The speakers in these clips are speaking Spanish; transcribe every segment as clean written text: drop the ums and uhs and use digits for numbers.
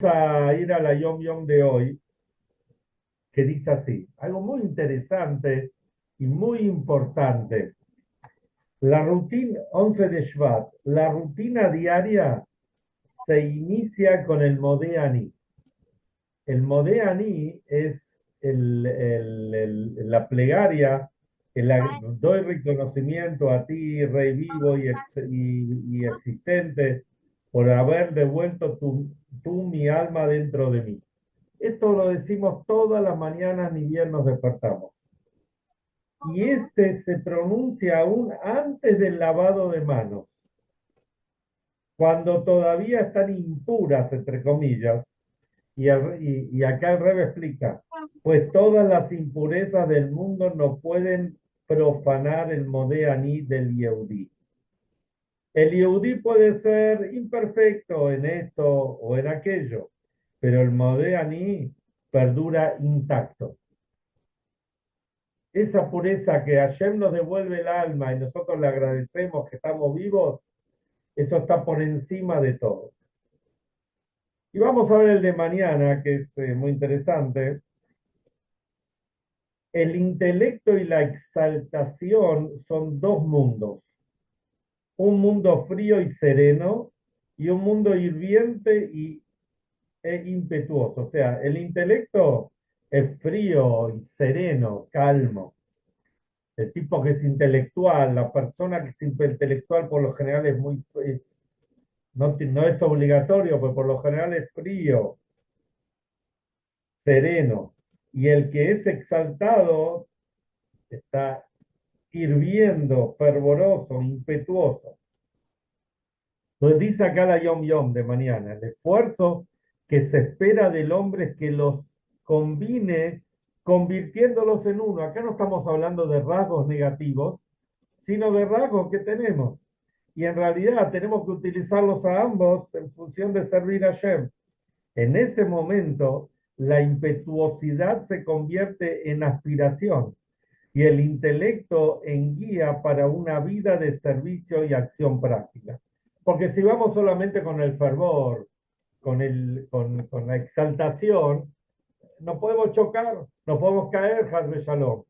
A ir a la Yom Yom de hoy, que dice así, algo muy interesante y muy importante. La rutina, 11 de Shvat, la rutina diaria se inicia con el Modé. El Modé es la plegaria que doy reconocimiento a ti, Rey vivo y existente, por haber devuelto tú mi alma dentro de mí. Esto lo decimos todas las mañanas, ni bien nos despertamos. Y este se pronuncia aún antes del lavado de manos, cuando todavía están impuras, entre comillas. Y acá el Rebbe explica, pues todas las impurezas del mundo no pueden profanar el Modé Aní del Yehudí. El Yehudí puede ser imperfecto en esto o en aquello, pero el Modé Aní perdura intacto. Esa pureza que Hashem nos devuelve el alma y nosotros le agradecemos que estamos vivos, eso está por encima de todo. Y vamos a ver el de mañana, que es muy interesante. El intelecto y la exaltación son dos mundos. Un mundo frío y sereno y un mundo hirviente e impetuoso. O sea, el intelecto es frío y sereno, calmo. El tipo que es intelectual, la persona que es intelectual por lo general es no es obligatorio, pero por lo general es frío, sereno. Y el que es exaltado está hirviendo, fervoroso, impetuoso. Entonces dice acá la Yom Yom de mañana, el esfuerzo que se espera del hombre es que los combine convirtiéndolos en uno. Acá no estamos hablando de rasgos negativos, sino de rasgos que tenemos. Y en realidad tenemos que utilizarlos a ambos en función de servir a Shem. En ese momento, la impetuosidad se convierte en aspiración y el intelecto en guía para una vida de servicio y acción práctica. Porque si vamos solamente con el fervor, con la exaltación, no podemos chocar, no podemos caer, Hazbe Shalom.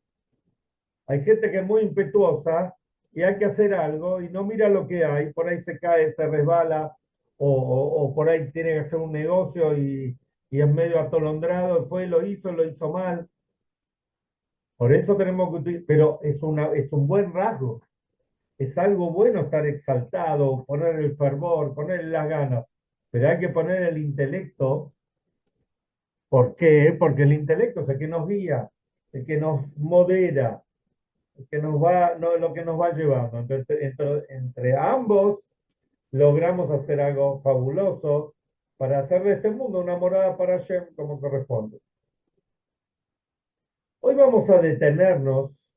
Hay gente que es muy impetuosa y hay que hacer algo y no mira lo que hay, por ahí se cae, se resbala, o por ahí tiene que hacer un negocio y es medio atolondrado, fue, lo hizo mal. Por eso tenemos que, pero es un buen rasgo, es algo bueno estar exaltado, poner el fervor, poner las ganas, pero hay que poner el intelecto. ¿Por qué? Porque el intelecto es el que nos guía, el que nos modera, que nos va, no, lo que nos va llevando. Entonces, entre ambos logramos hacer algo fabuloso para hacer de este mundo una morada para Hashem como corresponde. Hoy vamos a detenernos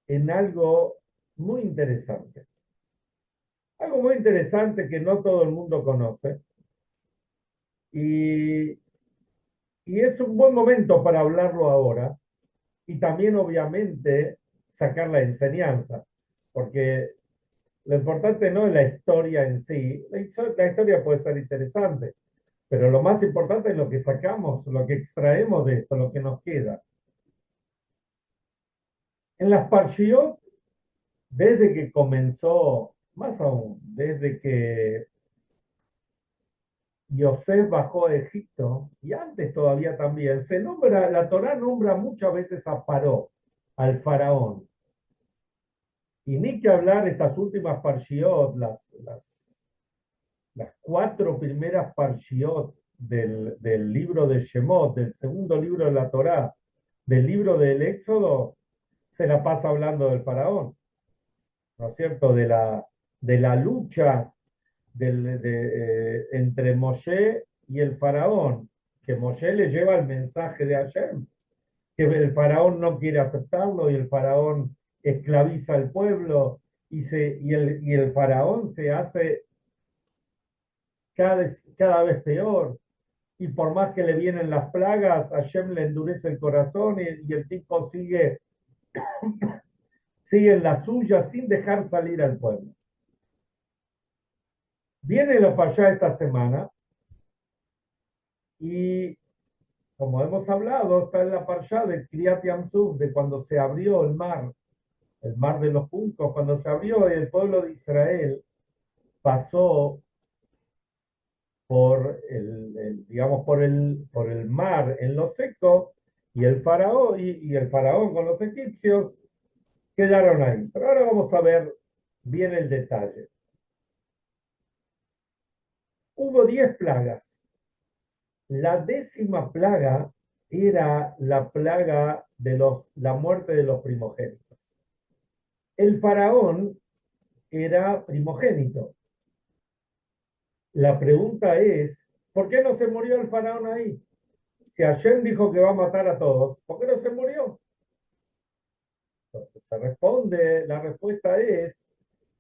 en algo muy interesante. Algo muy interesante que no todo el mundo conoce. Y, y es un buen momento para hablarlo ahora. Y también, obviamente, sacar la enseñanza. Porque lo importante no es la historia en sí, la historia puede ser interesante, pero lo más importante es lo que sacamos, lo que extraemos de esto, lo que nos queda. En las Parshiot, desde que comenzó, más aún, desde que Yosef bajó a Egipto, y antes todavía también, la Torá nombra muchas veces a Paró, al faraón. Y ni que hablar estas últimas Parshiot, las cuatro primeras parshiot del libro de Shemot, del segundo libro de la Torá, del libro del Éxodo, se la pasa hablando del faraón, ¿no es cierto? De la lucha entre Moshe y el faraón, que Moshe le lleva el mensaje de Hashem, que el faraón no quiere aceptarlo y el faraón esclaviza al pueblo y el faraón se hace cada vez peor. Y por más que le vienen las plagas, Hashem le endurece el corazón y el tipo sigue en la suya sin dejar salir al pueblo. Viene la Payá esta semana Y como hemos hablado, está en la parsha de Kriyat Yamsuf, de cuando se abrió el mar de los juncos, cuando se abrió el pueblo de Israel pasó por digamos, por el mar en lo seco, y el faraón con los egipcios quedaron ahí. Pero ahora vamos a ver bien el detalle. Hubo 10 plagas. La 10ª plaga era la plaga de la muerte de los primogénitos. El faraón era primogénito. La pregunta es, ¿por qué no se murió el faraón ahí? Si Hashem dijo que va a matar a todos, ¿por qué no se murió? Entonces la respuesta es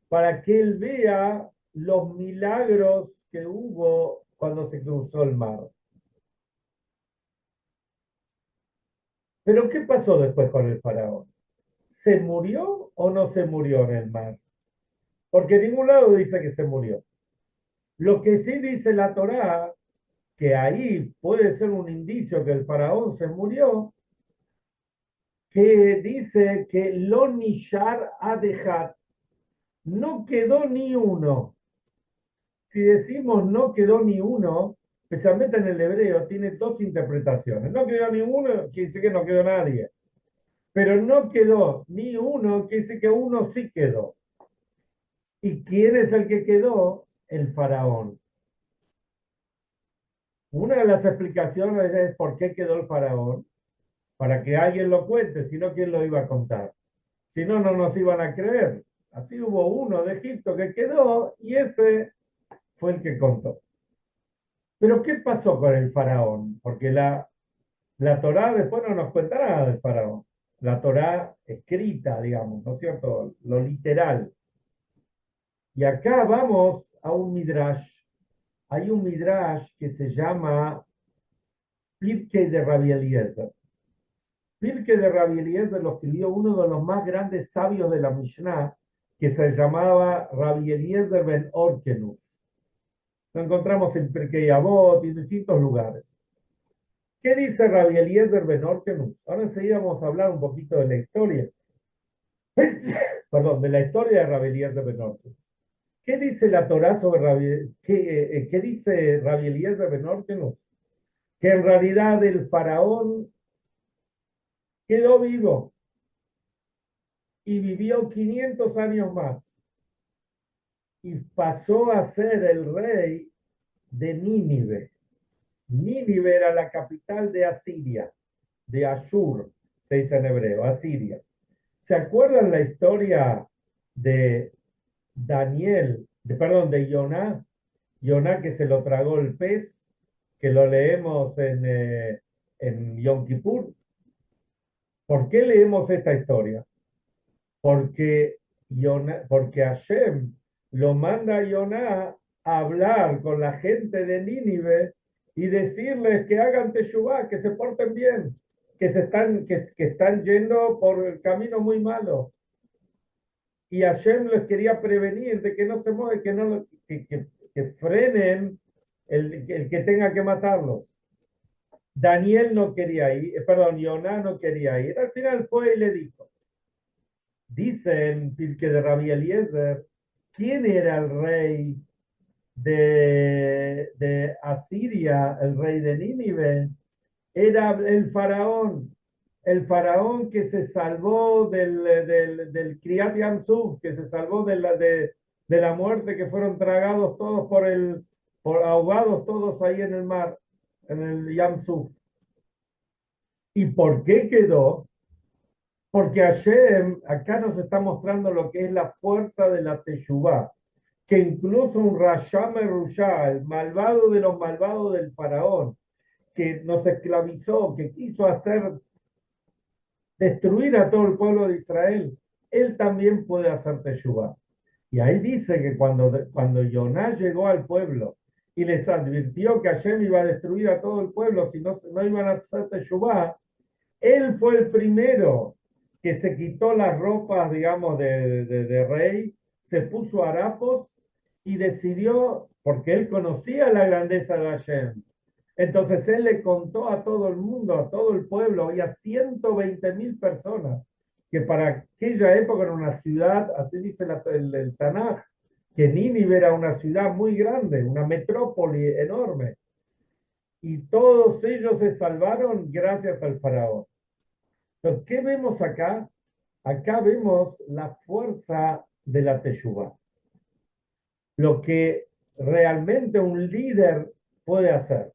para que él vea los milagros que hubo cuando se cruzó el mar. Pero ¿qué pasó después con el faraón? ¿Se murió o no se murió en el mar? Porque en ningún lado dice que se murió. Lo que sí dice la Torá, que ahí puede ser un indicio que el faraón se murió, que dice que lo nishar adejat, no quedó ni uno. Si decimos no quedó ni uno, especialmente en el hebreo, tiene dos interpretaciones. No quedó ni uno, quiere decir que no quedó nadie. Pero no quedó ni uno, quiere decir que uno sí quedó. ¿Y quién es el que quedó? El faraón. Una de las explicaciones es por qué quedó el faraón, para que alguien lo cuente, si no, ¿quién lo iba a contar? Si no, no nos iban a creer. Así hubo uno de Egipto que quedó y ese fue el que contó. Pero ¿qué pasó con el faraón? Porque la Torá después no nos cuenta nada del faraón. La Torá escrita, digamos, ¿no es cierto? Lo literal. Y acá vamos a un midrash. Hay un midrash que se llama Pirkei de Rabbi Eliezer. Pirkei de Rabbi Eliezer lo escribió uno de los más grandes sabios de la Mishnah, que se llamaba Rabbi Eliezer ben Orkenus. Lo encontramos en Pirkei Avot y en distintos lugares. ¿Qué dice Rabbi Eliezer ben Orkenus? Ahora enseguida vamos a hablar un poquito de la historia. Perdón, de la historia de Rabbi Eliezer ben Orkenus. ¿Qué dice la Torá sobre qué dice Rabbi Eliezer ben Orkenus? Que en realidad el faraón quedó vivo y vivió 500 años más y pasó a ser el rey de Nínive. Nínive era la capital de Asiria, de Ashur, se dice en hebreo, Asiria. ¿Se acuerdan la historia de de Yoná? Yoná que se lo tragó el pez, que lo leemos en Yom Kippur. ¿Por qué leemos esta historia? Porque Hashem lo manda a Yoná a hablar con la gente de Nínive y decirles que hagan teshuvá, que se porten bien, que están yendo por el camino muy malo. Y Hashem les quería prevenir de que no se muevan, que frenen el que tenga que matarlos. Daniel no quería ir, perdón, Yoná no quería ir. Al final fue y le dijo. Dicen que de Rabbi Eliezer, ¿quién era el rey de Asiria, el rey de Nínive? Era el faraón que se salvó del Kriyat Yamsuf, que se salvó de la muerte, que fueron tragados todos por ahogados todos ahí en el mar, en el Yamsuf. ¿Y por qué quedó? Porque Hashem acá nos está mostrando lo que es la fuerza de la Teshuvá, que incluso un Rasha Merushá, el malvado de los malvados del faraón, que nos esclavizó, que quiso destruir a todo el pueblo de Israel, él también puede hacer Teshuvá. Y ahí dice que cuando Yoná llegó al pueblo y les advirtió que Hashem iba a destruir a todo el pueblo si no iban a hacer Teshuvá, él fue el primero que se quitó las ropas, digamos, de rey, se puso harapos y decidió, porque él conocía la grandeza de Hashem, Entonces él le contó a todo el mundo, a todo el pueblo, había 120.000 personas, que para aquella época era una ciudad, así dice el Tanaj, que Nínive era una ciudad muy grande, una metrópoli enorme, y todos ellos se salvaron gracias al faraón. Entonces, ¿qué vemos acá? Acá vemos la fuerza de la Teshuvá, lo que realmente un líder puede hacer.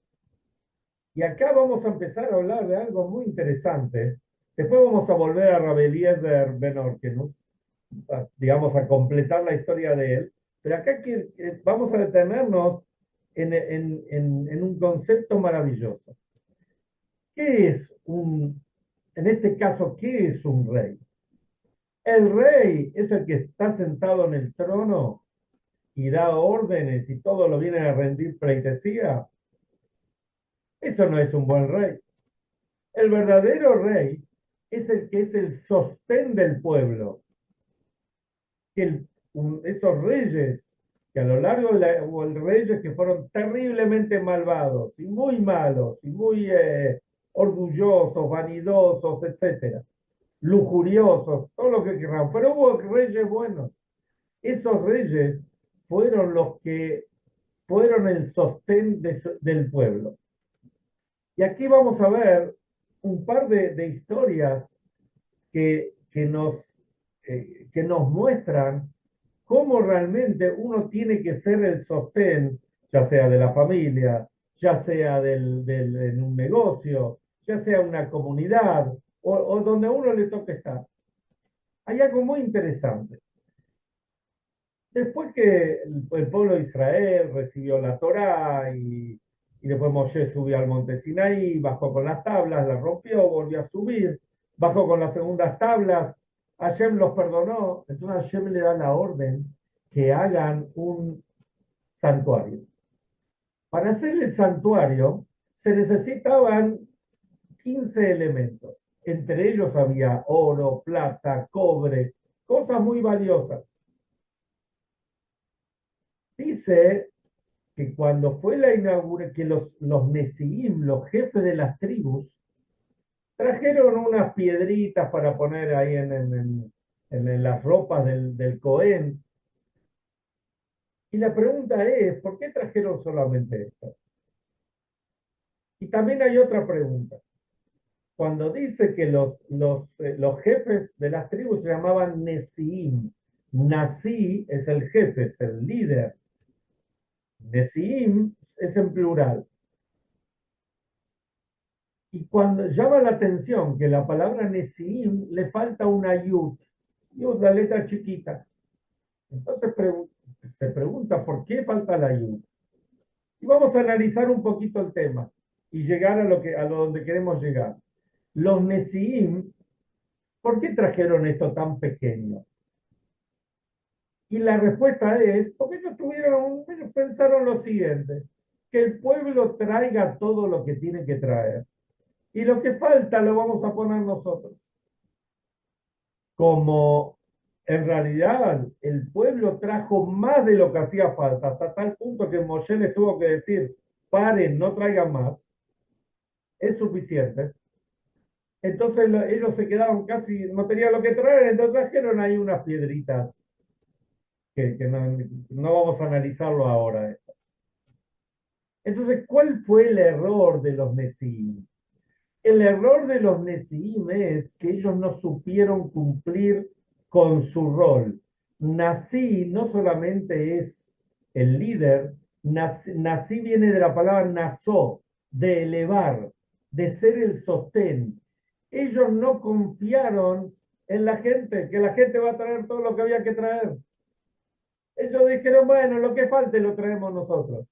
Y acá vamos a empezar a hablar de algo muy interesante. Después vamos a volver a Rabbi Eliezer Ben Orkenus, digamos, a completar la historia de él. Pero acá vamos a detenernos en un concepto maravilloso. ¿Qué es en este caso, qué es un rey? El rey es el que está sentado en el trono y da órdenes y todo lo viene a rendir pleitesía. Eso no es un buen rey. El verdadero rey es el que es el sostén del pueblo. Esos reyes que a lo largo hubo reyes que fueron terriblemente malvados y muy malos y muy orgullosos, vanidosos, etcétera, lujuriosos, todo lo que queramos. Pero hubo reyes buenos. Esos reyes fueron los que fueron el sostén del pueblo. Y aquí vamos a ver un par de historias que nos muestran cómo realmente uno tiene que ser el sostén, ya sea de la familia, ya sea en un negocio, ya sea una comunidad o donde a uno le toque estar. Hay algo muy interesante. Después que el pueblo de Israel recibió la Torá y después Moshe subió al monte Sinaí, bajó con las tablas, las rompió, volvió a subir, bajó con las segundas tablas, Hashem los perdonó, entonces Hashem le da la orden que hagan un santuario. Para hacer el santuario se necesitaban 15 elementos. Entre ellos había oro, plata, cobre, cosas muy valiosas. Dice que cuando fue la inauguración, que los Nesiim, los jefes de las tribus, trajeron unas piedritas para poner ahí en las ropas del Cohen. Y la pregunta es, ¿por qué trajeron solamente esto? Y también hay otra pregunta. Cuando dice que los jefes de las tribus se llamaban Nesiim, Nasi es el jefe, es el líder. Nesiim es en plural. Y cuando llama la atención que la palabra Nesiim le falta una yud, la letra chiquita. Entonces se pregunta por qué falta la yud. Y vamos a analizar un poquito el tema y llegar a lo donde queremos llegar. Los Nesiim, ¿por qué trajeron esto tan pequeño? Y la respuesta es, porque ellos pensaron lo siguiente, que el pueblo traiga todo lo que tiene que traer. Y lo que falta lo vamos a poner nosotros. Como en realidad el pueblo trajo más de lo que hacía falta, hasta tal punto que Moshe les tuvo que decir, paren, no traigan más, es suficiente. Entonces ellos se quedaron casi, no tenían lo que traer, entonces trajeron ahí unas piedritas que no vamos a analizarlo ahora. Entonces, ¿cuál fue el error de los Nesiim? El error de los Nesiim es que ellos no supieron cumplir con su rol. Nasi no solamente es el líder, Nasi viene de la palabra nasó, de elevar, de ser el sostén. Ellos no confiaron en la gente, que la gente va a traer todo lo que había que traer. Ellos dijeron, bueno, lo que falte lo traemos nosotros.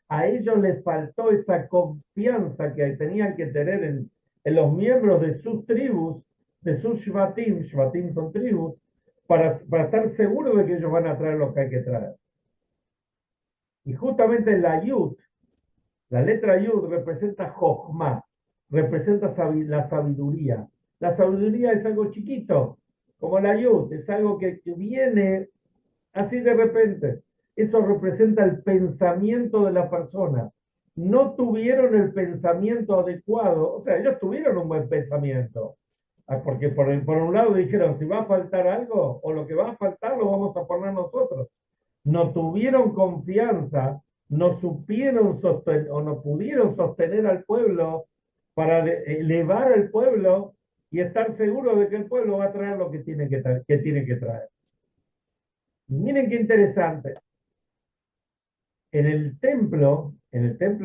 A ellos les faltó esa confianza que tenían que tener en los miembros de sus tribus, de sus shvatim, shvatim son tribus, para estar seguros de que ellos van a traer lo que hay que traer. Y justamente la yud, la letra yud representa jochma, representa la sabiduría. La sabiduría es algo chiquito, como la yud, es algo que viene así de repente. Eso representa el pensamiento de la persona. no tuvieron el pensamiento adecuado. O sea, ellos tuvieron un buen pensamiento. Porque por un lado dijeron, si va a faltar algo, o lo que va a faltar lo vamos a poner nosotros. No tuvieron confianza, no supieron sostener o no pudieron sostener al pueblo para elevar al pueblo y estar seguro de que el pueblo va a traer lo que tiene que traer. Miren qué interesante. En el templo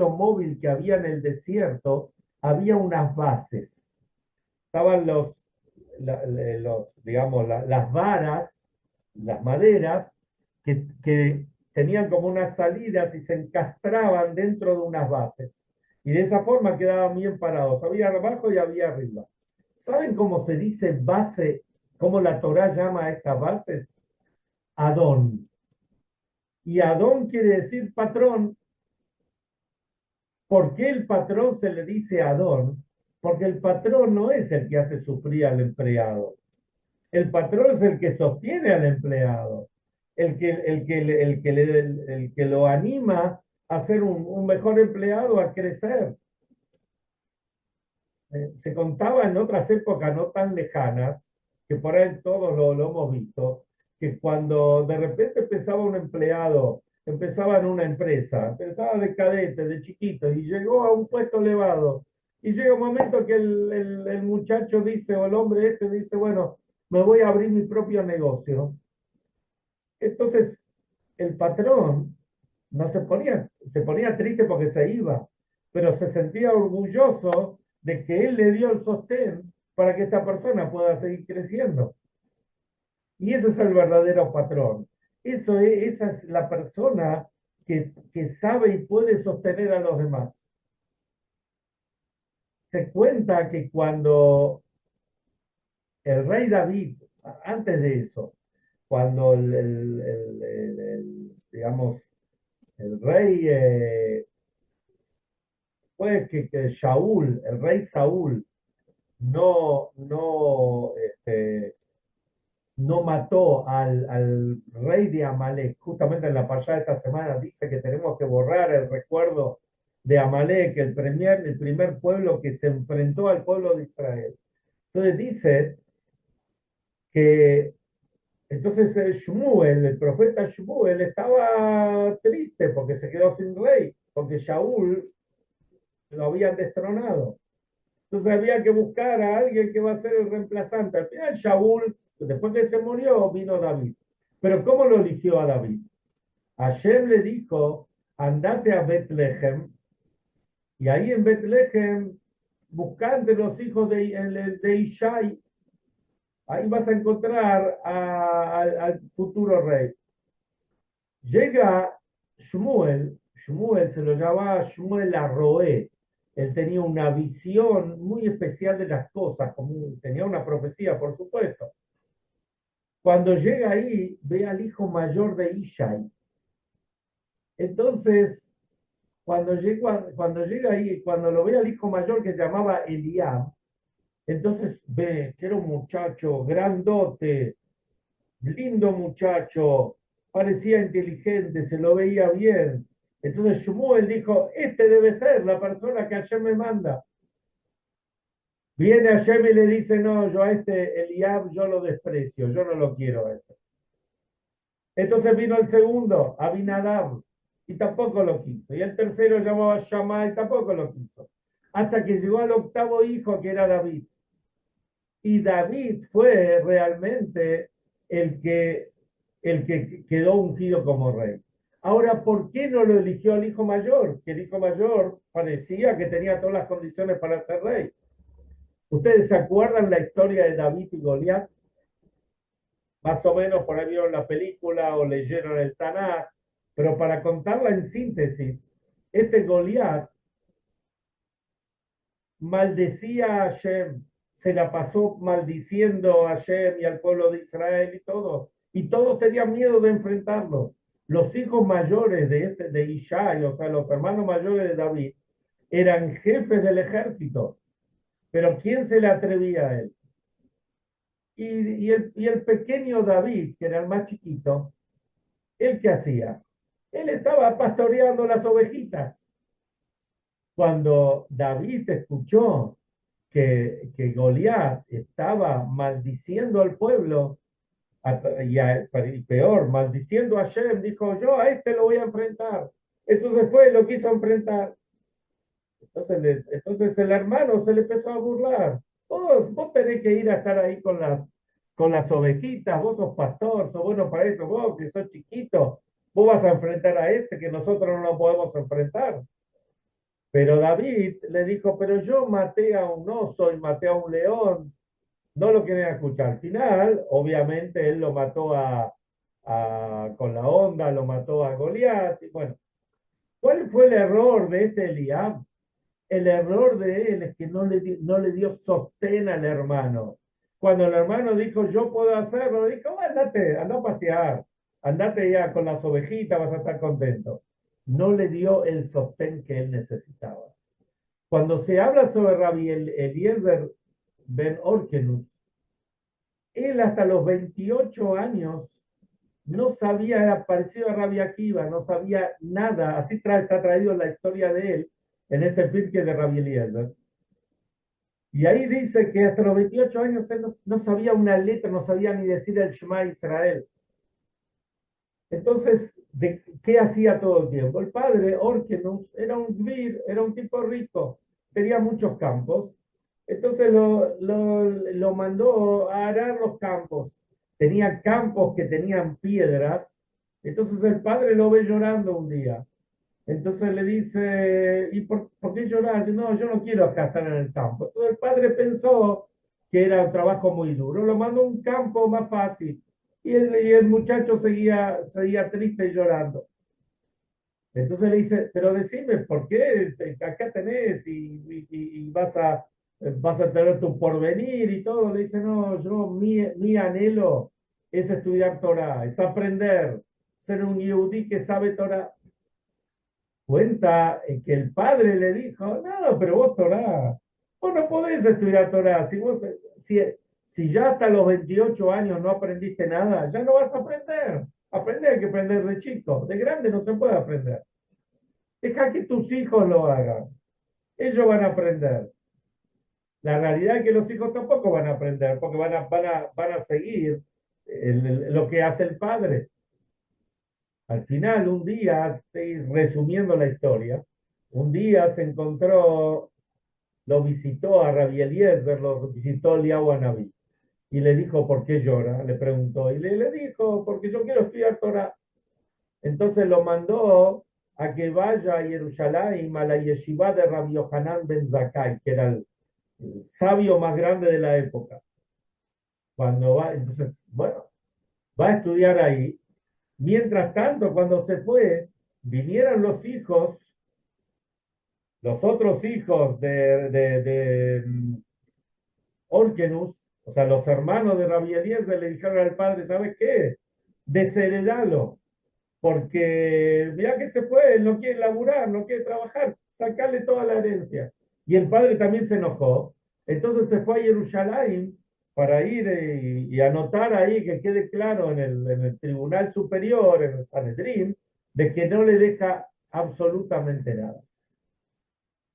móvil que había en el desierto, había unas bases. Estaban digamos, las varas, las maderas, que tenían como unas salidas y se encastraban dentro de unas bases. Y de esa forma quedaban bien parados. Había abajo y había arriba. ¿Saben cómo se dice base? ¿Cómo la Torá llama a estas bases? Adón. Y Adón quiere decir patrón. ¿Por qué el patrón se le dice Adón? Porque el patrón no es el que hace sufrir al empleado. El patrón es el que sostiene al empleado, el que lo anima a ser un mejor empleado, a crecer. Se contaba en otras épocas no tan lejanas, que por ahí todos lo hemos visto, que cuando de repente empezaba un empleado, empezaba en una empresa, empezaba de cadete, de chiquito, y llegó a un puesto elevado, y llega un momento que el muchacho dice, o el hombre este dice, bueno, me voy a abrir mi propio negocio. Entonces, el patrón no se ponía triste porque se iba, pero se sentía orgulloso de que él le dio el sostén para que esta persona pueda seguir creciendo. Y ese es el verdadero patrón. Esa es la persona que sabe y puede sostener a los demás. Se cuenta que cuando el rey David, antes de eso, cuando digamos, el rey fue que Shaul, el rey Saúl, no mató al rey de Amalek. Justamente en la pasada de esta semana dice que tenemos que borrar el recuerdo de Amalek, el primer pueblo que se enfrentó al pueblo de Israel. Entonces dice que entonces Shmuel, el profeta Shmuel, estaba triste porque se quedó sin rey, porque Shaul lo habían destronado. Entonces había que buscar a alguien que va a ser el reemplazante. Al final Shaul, después que se murió, vino David. Pero ¿cómo lo eligió a David? Hashem le dijo, andate a Betlehem, y ahí en Betlehem, buscando los hijos de Ishai, ahí vas a encontrar al futuro rey. Llega Shmuel se lo llamaba Shmuel Arroé. Él tenía una visión muy especial de las cosas, tenía una profecía, por supuesto. Cuando llega ahí, ve al hijo mayor de Ishai. Entonces, cuando llega ahí, cuando lo ve al hijo mayor que se llamaba Eliab, entonces ve que era un muchacho grandote, lindo muchacho, parecía inteligente, se lo veía bien. Entonces Shmuel dijo, este debe ser la persona que Hashem me manda. Viene Hashem y le dice, no, yo a este Eliab yo lo desprecio, yo no lo quiero a este. Entonces vino el segundo, Abinadab, y tampoco lo quiso. Y el tercero llamaba Shammai, y tampoco lo quiso. Hasta que llegó al octavo hijo, que era David. Y David fue realmente el que, el que quedó ungido como rey. Ahora, ¿por qué no lo eligió el hijo mayor? Que el hijo mayor parecía que tenía todas las condiciones para ser rey. ¿Ustedes se acuerdan la historia de David y Goliat? Más o menos por ahí vieron la película o leyeron el Tanaj, pero para contarla en síntesis, este Goliat maldecía a Hashem, se la pasó maldiciendo a Hashem y al pueblo de Israel y todos tenían miedo de enfrentarlos. Los hijos mayores de Ishai, o sea, los hermanos mayores de David, eran jefes del ejército, pero ¿quién se le atrevía a él? Y el pequeño David, que era el más chiquito, ¿él qué hacía? Él estaba pastoreando las ovejitas. Cuando David escuchó que Goliat estaba maldiciendo al pueblo, y peor, maldiciendo a Shem, dijo, yo a este lo voy a enfrentar. Entonces fue y lo quiso enfrentar. Entonces el hermano se le empezó a burlar. Vos tenés que ir a estar ahí con las ovejitas, vos sos pastor, sos bueno para eso, vos que sos chiquito, vos vas a enfrentar a este que nosotros no lo podemos enfrentar. Pero David le dijo, pero yo maté a un oso y maté a un león, no lo quieren escuchar. Al final, obviamente, él lo mató con la onda, lo mató a Goliat. Y bueno, ¿cuál fue el error de este Eliab? El error de él es que no le dio sostén al hermano. Cuando el hermano dijo, yo puedo hacerlo, dijo, andate, anda a pasear, andate ya con las ovejitas, vas a estar contento. No le dio el sostén que él necesitaba. Cuando se habla sobre Rabbi Eliezer ben Orkenus, él hasta los 28 años no sabía, era parecido a Rabbi Akiva, no sabía nada, así está traído la historia de él en este pirque de Rabbi Eliezer. Y ahí dice que hasta los 28 años él no sabía una letra, no sabía ni decir el Shema Israel. Entonces, ¿qué hacía todo el tiempo? El padre, Orkenus, era un gvir, era un tipo rico, tenía muchos campos. Entonces lo mandó a arar los campos. Tenía campos que tenían piedras. Entonces el padre lo ve llorando un día. Entonces le dice, ¿y por qué lloras? Dice, no, yo no quiero acá estar en el campo. Entonces el padre pensó que era un trabajo muy duro, lo mandó a un campo más fácil. Y el muchacho seguía triste y llorando. Entonces le dice, pero decime, ¿por qué acá tenés y vas a tener tu porvenir y todo? Le dice, no, mi anhelo es estudiar Torah, es aprender, ser un yehudí que sabe Torah. Cuenta que el padre le dijo, no, pero vos Torah, vos no podés estudiar Torah, si, si ya hasta los 28 años no aprendiste nada, ya no vas a aprender. Aprender hay que aprender de chico, de grande no se puede aprender. Deja que tus hijos lo hagan, ellos van a aprender. La realidad es que los hijos tampoco van a aprender, porque van a seguir lo que hace el padre. Al final, un día, estoy resumiendo la historia, un día se encontró, lo visitó a Rabbi Eliezer, lo visitó Eliyahu Anabí, y le dijo, ¿por qué llora? Le preguntó, y le dijo, porque yo quiero estudiar Torah. Entonces lo mandó a que vaya a Jerusalén, a la yeshiva de Rabbi Yohanan ben Zakkai, que era el sabio más grande de la época. Cuando va, entonces, bueno, va a estudiar ahí. Mientras tanto, cuando se fue, vinieron los otros hijos de Orkenus, o sea, los hermanos de Rabbi Eliezer le dijeron al padre, ¿sabes qué? Desheredalo, porque mira que se fue, él no quiere laburar, no quiere trabajar, sacarle toda la herencia. Y el padre también se enojó, entonces se fue a Jerusalén para ir y anotar ahí que quede claro en el tribunal superior, en el Sanedrín, de que no le deja absolutamente nada.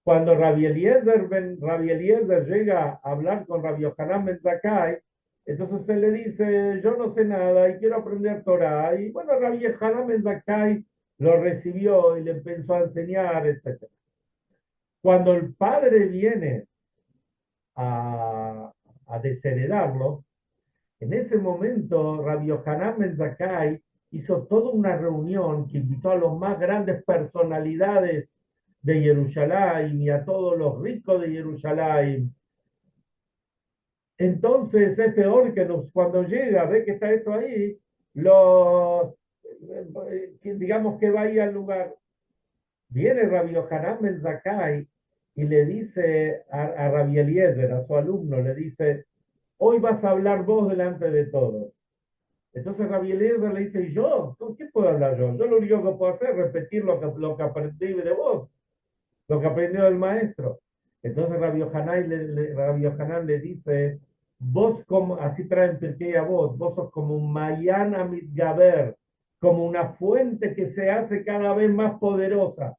Cuando Rabbi Eliezer llega a hablar con Rabbi Yohanan Ben Zakkai, entonces él le dice, yo no sé nada y quiero aprender Torah. Y bueno, Rabbi Yohanan Ben Zakkai lo recibió y le empezó a enseñar, etc. Cuando el padre viene a, a desheredarlo, en ese momento Rabbi Yohanan Ben Zakkai hizo toda una reunión que invitó a las más grandes personalidades de Jerusalén y a todos los ricos de Jerusalén. Entonces este Orkenus cuando llega, ve que está esto ahí, digamos que va ahí al lugar. Viene Rabbi Yohanan Ben Zakkai y le dice a Rabbi Eliezer, a su alumno, le dice, hoy vas a hablar vos delante de todos. Entonces Rabbi Eliezer le dice, ¿y yo? ¿Con qué puedo hablar yo? Yo lo único que puedo hacer es repetir lo que aprendí de vos, lo que aprendió del maestro. Entonces Rabbi Yohanan le dice, vos como, así traen Pirkei Avot, vos sos como un Mayan Amitgaber, como una fuente que se hace cada vez más poderosa.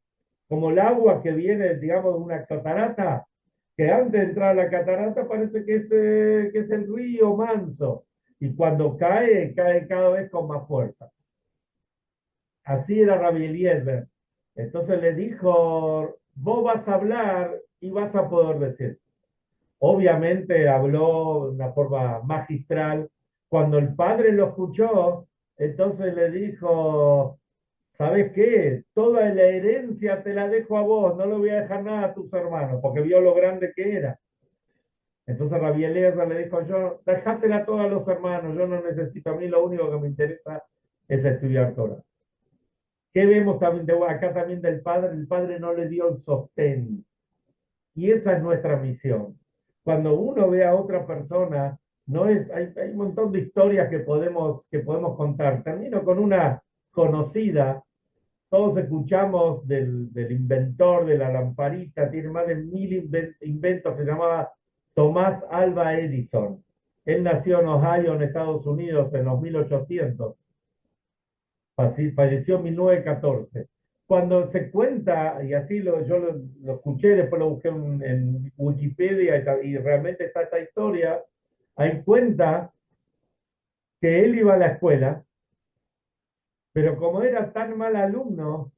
como el agua que viene, digamos, de una catarata, que antes de entrar a la catarata parece que es el río manso, y cuando cae, cae cada vez con más fuerza. Así era Rabbi Eliezer. Entonces le dijo, vos vas a hablar y vas a poder decir. Obviamente habló de una forma magistral. Cuando el padre lo escuchó, entonces le dijo, ¿sabes qué? Toda la herencia te la dejo a vos, no le voy a dejar nada a tus hermanos, porque vio lo grande que era. Entonces Rabbi Eliezer le dijo, yo, dejásela a todos los hermanos, yo no necesito, a mí lo único que me interesa es estudiar Torah. ¿Qué vemos también acá también del padre? El padre no le dio el sostén. Y esa es nuestra misión. Cuando uno ve a otra persona, no es, hay un montón de historias que podemos contar. Termino con una conocida. Todos escuchamos del inventor de la lamparita, tiene más de 1000 inventos, que se llamaba Tomás Alva Edison. Él nació en Ohio, en Estados Unidos, en los 1800. Falleció en 1914. Cuando se cuenta, y así lo escuché, después lo busqué en Wikipedia y realmente está esta historia, hay cuenta que él iba a la escuela, pero como era tan mal alumno,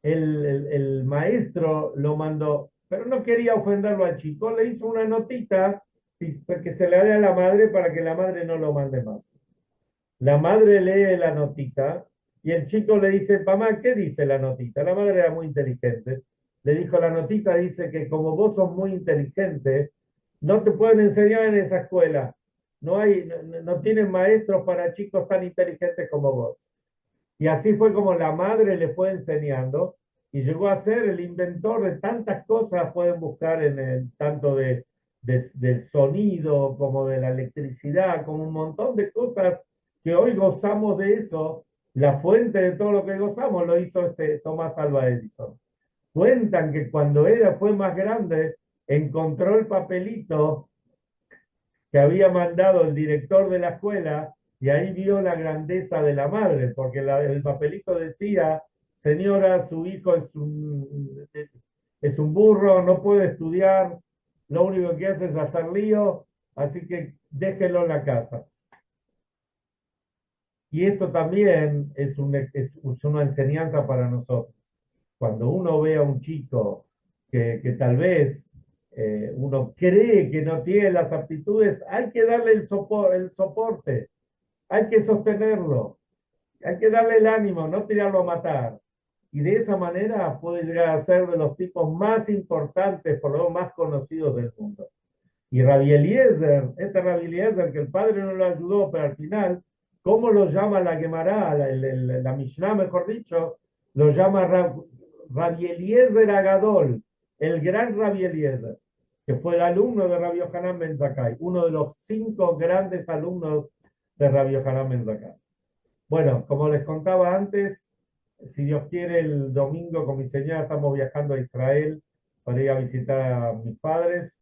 el maestro lo mandó, pero no quería ofenderlo al chico, le hizo una notita que se le dé a la madre para que la madre no lo mande más. La madre lee la notita y el chico le dice, mamá, ¿qué dice la notita? La madre era muy inteligente. Le dijo, la notita dice que como vos sos muy inteligente, no te pueden enseñar en esa escuela. No tienen maestros para chicos tan inteligentes como vos. Y así fue como la madre le fue enseñando y llegó a ser el inventor de tantas cosas, pueden buscar en el, tanto del sonido como de la electricidad, como un montón de cosas que hoy gozamos de eso. La fuente de todo lo que gozamos lo hizo este Thomas Alva Edison. Cuentan que cuando fue más grande, encontró el papelito que había mandado el director de la escuela y ahí vio la grandeza de la madre, porque el papelito decía, señora, su hijo es un burro, no puede estudiar, lo único que hace es hacer lío, así que déjelo en la casa. Y esto también es una enseñanza para nosotros. Cuando uno ve a un chico que tal vez uno cree que no tiene las aptitudes, hay que darle el soporte, hay que sostenerlo, hay que darle el ánimo, no tirarlo a matar. Y de esa manera puede llegar a ser de los tipos más importantes, por lo más conocidos del mundo. Y Rabbi Eliezer, Rabbi Eliezer, que el padre no lo ayudó, pero al final, ¿cómo lo llama la Gemara, la Mishnah, mejor dicho? Lo llama Rabbi Eliezer Agadol, el gran Rabbi Eliezer, que fue el alumno de Rabbi Yohanan Ben Zakkai, uno de los 5 grandes alumnos de Rabbi Yohanan Ben Zakkai. Bueno, como les contaba antes, si Dios quiere, el domingo con mi señora estamos viajando a Israel para ir a visitar a mis padres.